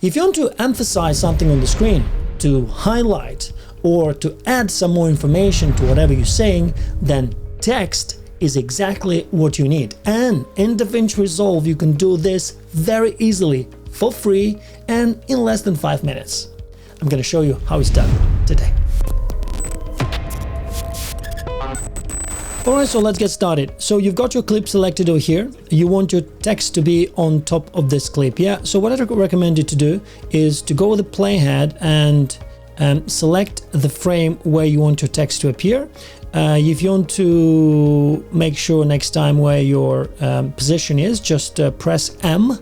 If you want to emphasize something on the screen, to highlight or to add some more information to whatever you're saying, then text is exactly what you need. And in DaVinci Resolve, you can do this very easily for free and in less than 5 minutes. I'm going to show you how it's done today. Alright, so let's get started. So you've got your clip selected over here. You want your text to be on top of this clip, yeah? So what I recommend you to do is to go with the playhead and select the frame where you want your text to appear. If you want to make sure next time where your position is, just press M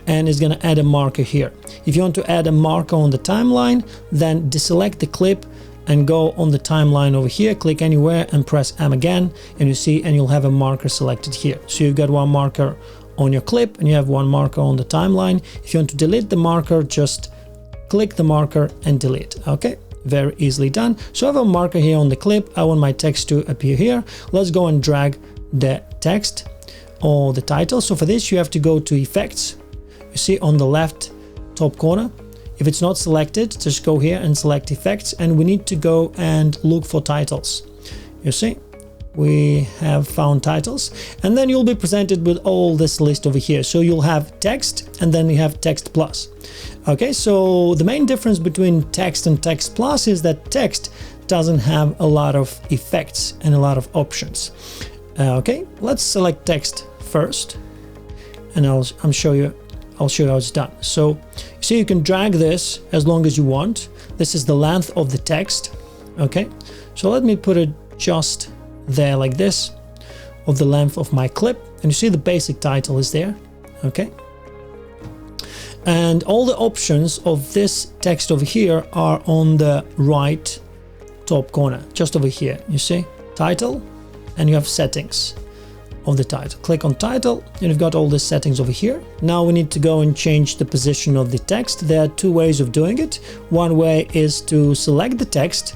and it's going to add a marker here. If you want to add a marker on the timeline, then deselect the clip and go on the timeline over here, click anywhere and press M again, and you see, and you'll have a marker selected here. So you've got one marker on your clip and you have one marker on the timeline. If you want to delete the marker, just click the marker and delete. Okay, very easily done. So I have a marker here on the clip. I want my text to appear here. Let's go and drag the text or the title. So for this, you have to go to Effects. You see on the left top corner. If it's not selected, just go here and select Effects, and we need to go and look for titles. You see, we have found titles, and then you'll be presented with all this list over here. So you'll have text, and then you have text plus. Okay, so the main difference between text and text plus is that text doesn't have a lot of effects and a lot of options. Okay, let's select text first, and I'll show you how it's done. So you see, you can drag this as long as you want. This is the length of the text. Okay, so let me put it just there like this, of the length of my clip, and you see the basic title is there. Okay, and all the options of this text over here are on the right top corner, just over here. You see title, and you have settings of the title. Click on title and you've got all the settings over here. Now we need to go and change the position of the text. There are two ways of doing it. One way is to select the text,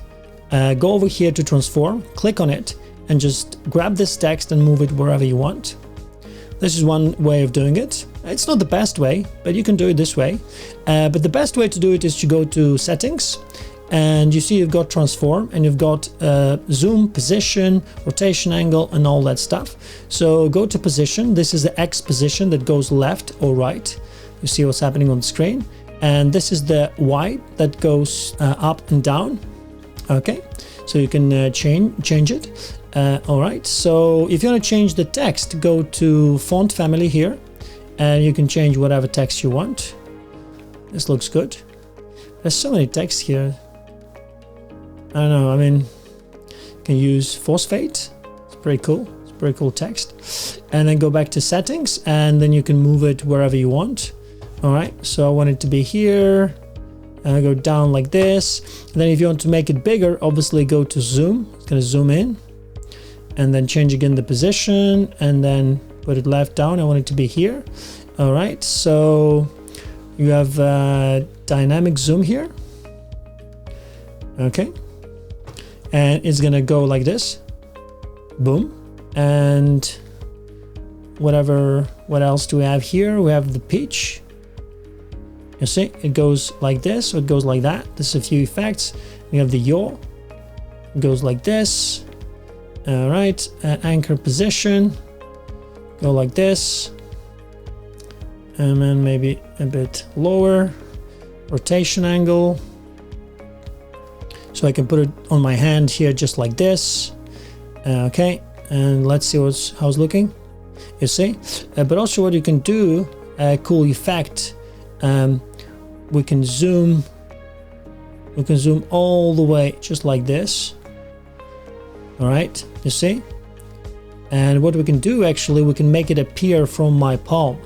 go over here to transform, click on it, and just grab this text and move it wherever you want. This is one way of doing it. It's not the best way, but you can do it this way. But the best way to do it is to go to settings, and you see you've got transform, and you've got zoom, position, rotation angle, and all that stuff. So go to position. This is the X position that goes left or right. You see what's happening on the screen. And this is the Y that goes up and down. Okay, so you can change it. All right, so if you want to change the text, go to font family here, and you can change whatever text you want. This looks good. There's so many texts here. I don't know, I mean, you can use phosphate. It's pretty cool. It's pretty cool text. And then go back to settings, and then you can move it wherever you want. All right, so I want it to be here. And I go down like this. And then if you want to make it bigger, obviously go to zoom. It's gonna zoom in. And then change again the position, and then put it left down. I want it to be here. All right, so you have dynamic zoom here. Okay. And it's gonna go like this, boom. And what else do we have here? We have the pitch. You see, it goes like this, or it goes like that. There's a few effects. We have the yaw, it goes like this. All right, anchor position, go like this, and then maybe a bit lower, rotation angle. So I can put it on my hand here just like this. Okay, and let's see how it's looking. You see, but also what you can do, a cool effect, we can zoom all the way just like this. All right, you see, and what we can do, actually, we can make it appear from my palm.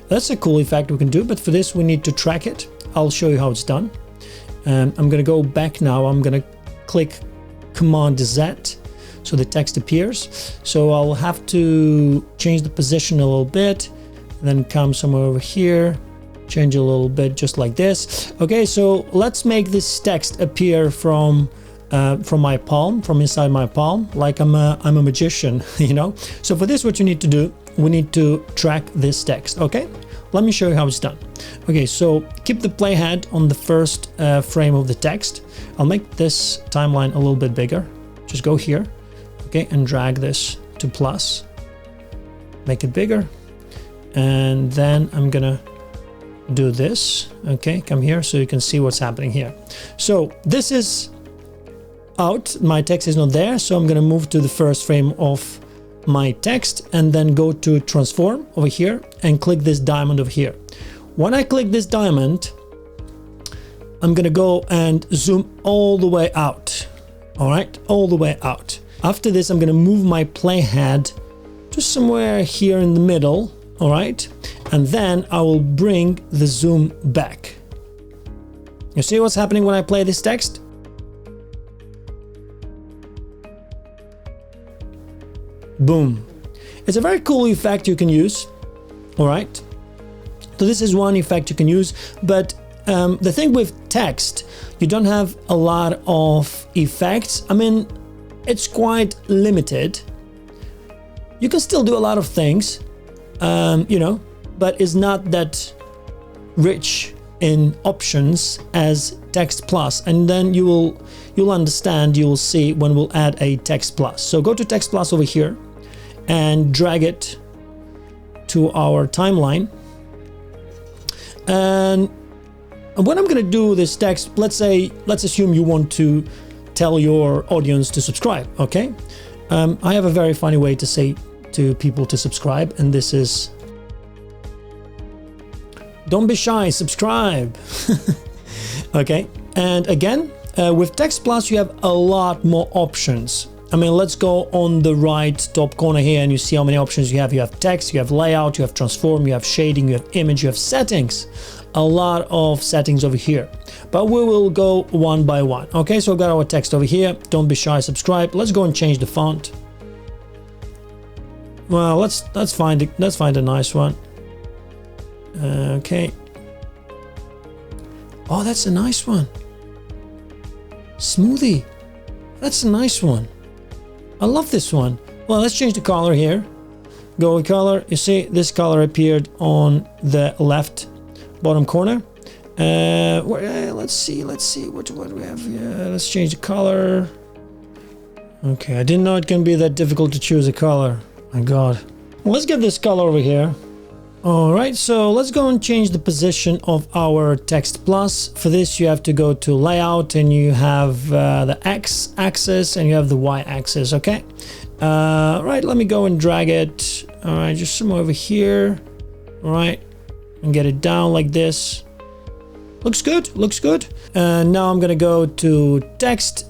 That's a cool effect we can do, but for this we need to track it. I'll show you how it's done. I'm gonna go back now. I'm gonna click Command Z so the text appears. So I'll have to change the position a little bit, then come somewhere over here, change a little bit just like this. Okay, so let's make this text appear from my palm, from inside my palm, like I'm a magician, you know. So for this, what you need to do, we need to track this text. Okay, let me show you how it's done. Okay, so keep the playhead on the first frame of the text. I'll make this timeline a little bit bigger. Just go here, okay, and drag this to plus. Make it bigger. And then I'm gonna do this. Okay, come here so you can see what's happening here. So this is out, my text is not there, so I'm gonna move to the first frame of my text and then go to transform over here and click this diamond over here. When I click this diamond, I'm gonna go and zoom all the way out. All right, all the way out. After this, I'm gonna move my playhead to somewhere here in the middle. All right, and then I will bring the zoom back. You see what's happening when I play this text? Boom. It's a very cool effect you can use. All right, so this is one effect you can use, but the thing with text, you don't have a lot of effects. I mean, it's quite limited. You can still do a lot of things, you know, but it's not that rich in options as text plus. And then you'll understand, you will see when we'll add a text plus. So go to text plus over here and drag it to our timeline. And what I'm gonna do this text, let's assume you want to tell your audience to subscribe, okay? I have a very funny way to say to people to subscribe, and this is, don't be shy, subscribe. Okay, and again, with text plus you have a lot more options. I mean, let's go on the right top corner here and you see how many options you have. You have text, you have layout, you have transform, you have shading, you have image, you have settings. A lot of settings over here, but we will go one by one. Okay, so I've got our text over here. Don't be shy, subscribe. Let's go and change the font. Well, let's find a nice one. Okay. Oh, that's a nice one. Smoothie. That's a nice one. I love this one. Well, let's change the color here. Go with color. You see this color appeared on the left bottom corner. Let's see what do we have here. Let's change the color. Okay, I didn't know it can be that difficult to choose a color. My God. Well, let's get this color over here. All right, so let's go and change the position of our text plus. For this, you have to go to layout and you have the X axis and you have the Y axis, okay? Right, let me go and drag it. All right, just somewhere over here. All right, and get it down like this. Looks good, looks good. And now I'm gonna go to text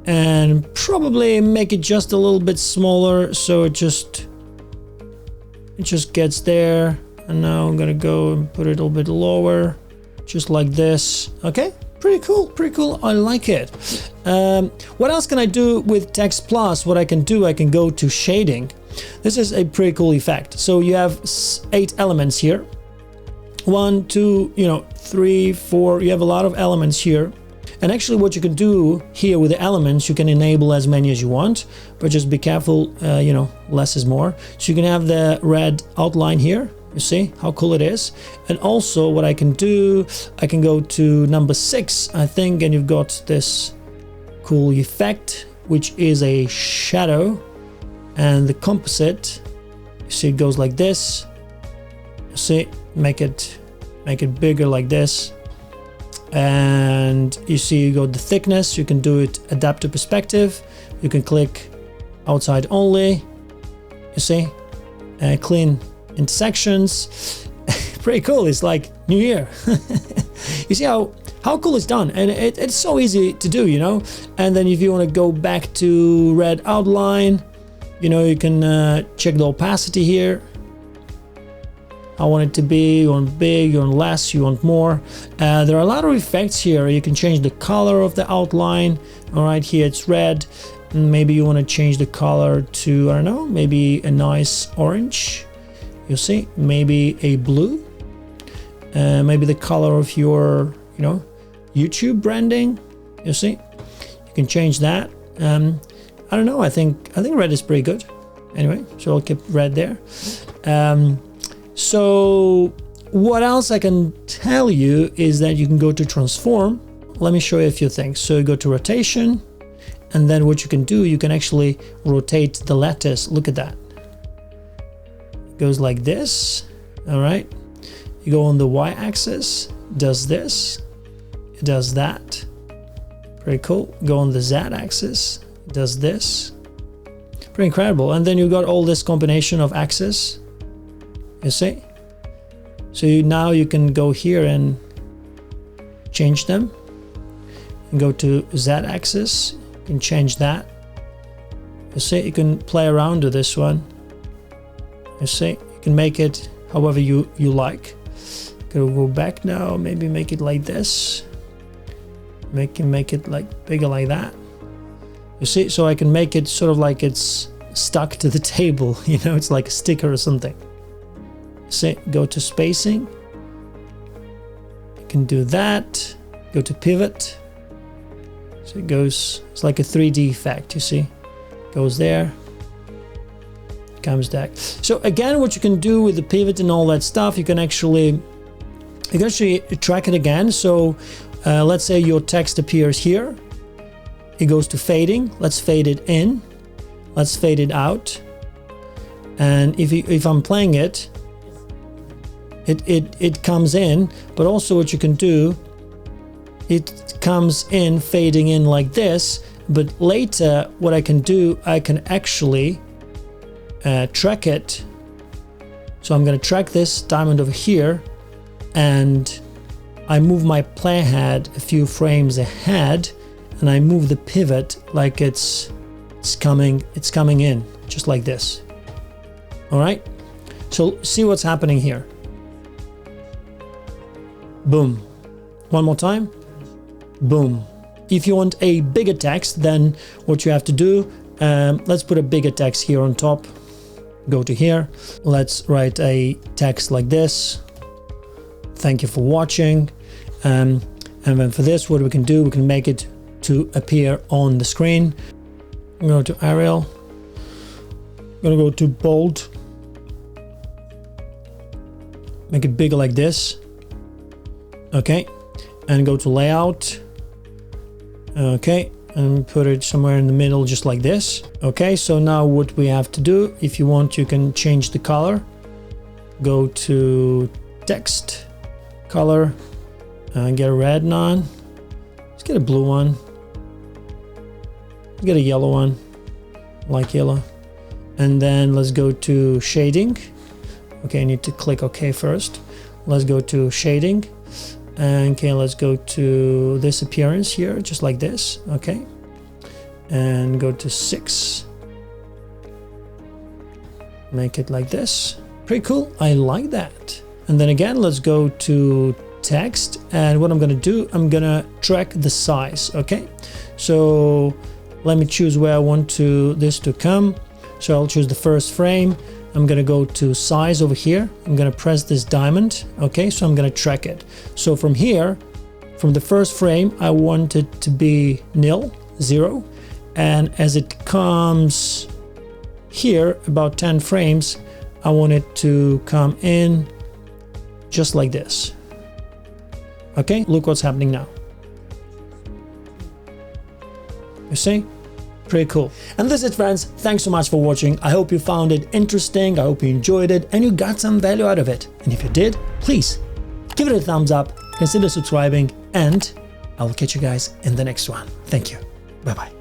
and probably make it just a little bit smaller so it just gets there. And now I'm gonna go and put it a little bit lower, just like this. Okay, pretty cool, I like it. What else can I do with text plus? What I can do, I can go to shading. This is a pretty cool effect. So you have 8 elements here. 1, 2, 3, 4, you have a lot of elements here. And actually what you can do here with the elements, you can enable as many as you want, but just be careful, less is more. So you can have the red outline here. You see how cool it is? And also what I can do, I can go to number 6, I think, and you've got this cool effect, which is a shadow. And the composite, you see it goes like this. You see, make it bigger like this. And you see you got the thickness, you can do it adaptive perspective, you can click outside only, you see, clean intersections. Pretty cool, it's like New Year. You see how cool it's done, and it's so easy to do, and then if you want to go back to red outline, you can check the opacity here. I want it to be, you want big, you want less, you want more. There are a lot of effects here. You can change the color of the outline. All right, here it's red. Maybe you want to change the color to, I don't know, maybe a nice orange. You see, maybe a blue. Maybe the color of your, YouTube branding. You see, you can change that. I don't know. I think red is pretty good. Anyway, so I'll keep red there. So what else I can tell you is that you can go to transform. Let me show you a few things. So you go to rotation, and then what you can do, you can actually rotate the lattice. Look at that. It goes like this. All right. You go on the y-axis, does this, it does that. Pretty cool. Go on the z-axis, does this. Pretty incredible. And then you got all this combination of axes. You see? So now you can go here and change them. And go to z-axis, you can change that. You see, you can play around with this one. You see, you can make it however you like. Gonna go back now, maybe make it like this. Make it like bigger like that. You see, so I can make it sort of like it's stuck to the table, you know, it's like a sticker or something. See, go to spacing. You can do that. Go to pivot. So it goes, it's like a 3D effect, you see. Goes there. Comes back. So again, what you can do with the pivot and all that stuff, you can actually track it again. So let's say your text appears here. It goes to fading. Let's fade it in. Let's fade it out. And if I'm playing it, it comes in. But also what you can do, it comes in fading in like this. But later, what I can do, I can actually track it. So I'm going to track this diamond over here, and I move my playhead a few frames ahead, and I move the pivot like it's coming in, just like this. All right. So see what's happening here. Boom. One more time. Boom. If you want a bigger text, then what you have to do, let's put a bigger text here on top. Go to here. Let's write a text like this. Thank you for watching. And then for this, what we can do, we can make it to appear on the screen. I'm going to go to Arial. I'm going to go to bold. Make it bigger like this. Okay. And go to layout. Okay. And put it somewhere in the middle, just like this. Okay. So now what we have to do, if you want, you can change the color. Go to text, color, get a red one. Let's get a blue one. Let's get a yellow one, like yellow. And then let's go to shading. Okay, I need to click OK first. Let's go to shading. And okay, let's go to this appearance here, just like this. Okay. And go to 6. Make it like this. Pretty cool. I like that. And then again, let's go to text. And what I'm going to do, I'm going to track the size. Okay. So let me choose where I want this to come. So I'll choose the first frame. I'm going to go to size over here. I'm going to press this diamond. Okay, so I'm going to track it. So from here, from the first frame, I want it to be 0. And as it comes here, about 10 frames, I want it to come in just like this. Okay, look what's happening now. You see? Pretty cool. And that's it, friends. Thanks so much for watching. I hope you found it interesting. I hope you enjoyed it and you got some value out of it. And if you did, please give it a thumbs up, consider subscribing, and I will catch you guys in the next one. Thank you. Bye-bye.